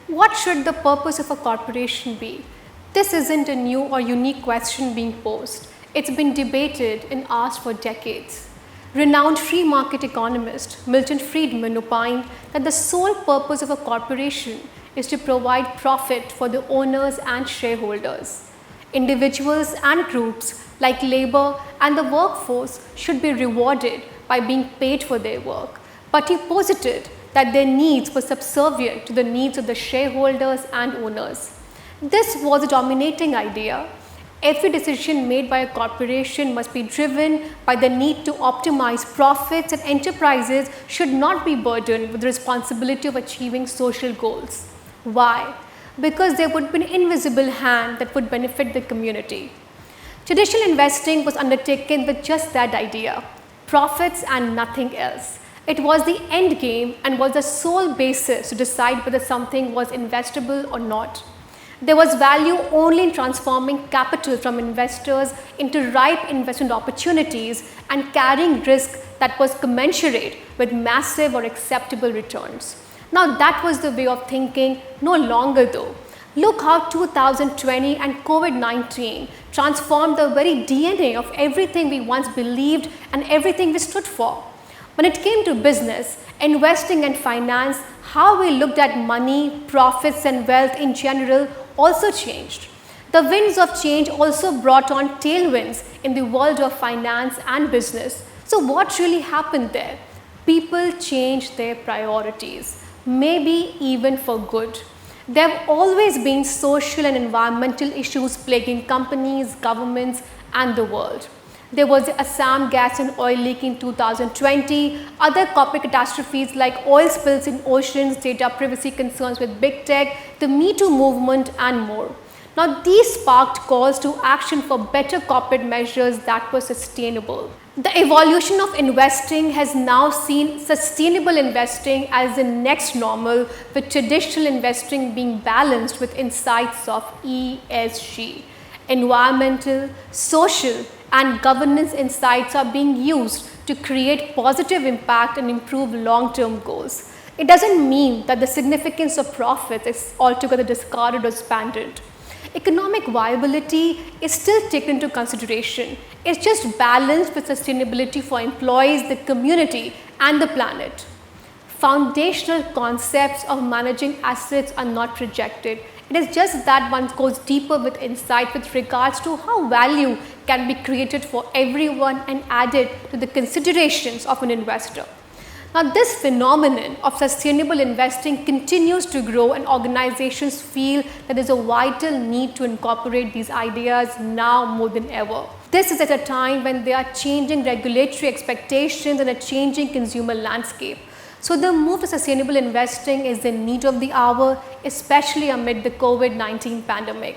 What should the purpose of a corporation be? This isn't a new or unique question being posed. It's been debated and asked for decades. Renowned free market economist Milton Friedman opined that the sole purpose of a corporation is to provide profit for the owners and shareholders. Individuals and groups like labor and the workforce should be rewarded by being paid for their work, but he posited that their needs were subservient to the needs of the shareholders and owners. This was a dominating idea. Every decision made by a corporation must be driven by the need to optimize profits, and enterprises should not be burdened with the responsibility of achieving social goals. Why? Because there would be an invisible hand that would benefit the community. Traditional investing was undertaken with just that idea, profits and nothing else. It was the end game and was the sole basis to decide whether something was investable or not. There was value only in transforming capital from investors into ripe investment opportunities and carrying risk that was commensurate with massive or acceptable returns. Now that was the way of thinking, no longer though. Look how 2020 and COVID-19 transformed the very DNA of everything we once believed and everything we stood for. When it came to business, investing and finance, how we looked at money, profits and wealth in general also changed. The winds of change also brought on tailwinds in the world of finance and business. So what really happened there? People changed their priorities, maybe even for good. There have always been social and environmental issues plaguing companies, governments and the world. There was the Assam gas and oil leak in 2020, other corporate catastrophes like oil spills in oceans, data privacy concerns with big tech, the Me Too movement and more. Now these sparked calls to action for better corporate measures that were sustainable. The evolution of investing has now seen sustainable investing as the next normal, with traditional investing being balanced with insights of ESG. Environmental, social and governance insights are being used to create positive impact and improve long-term goals. It doesn't mean that the significance of profits is altogether discarded or abandoned. Economic viability is still taken into consideration. It's just balanced with sustainability for employees, the community and the planet. Foundational concepts of managing assets are not rejected. It is just that one goes deeper with insight with regards to how value can be created for everyone and added to the considerations of an investor. Now this phenomenon of sustainable investing continues to grow, and organizations feel that there is a vital need to incorporate these ideas now more than ever. This is at a time when there are changing regulatory expectations and a changing consumer landscape. So the move to sustainable investing is the need of the hour, especially amid the COVID-19 pandemic.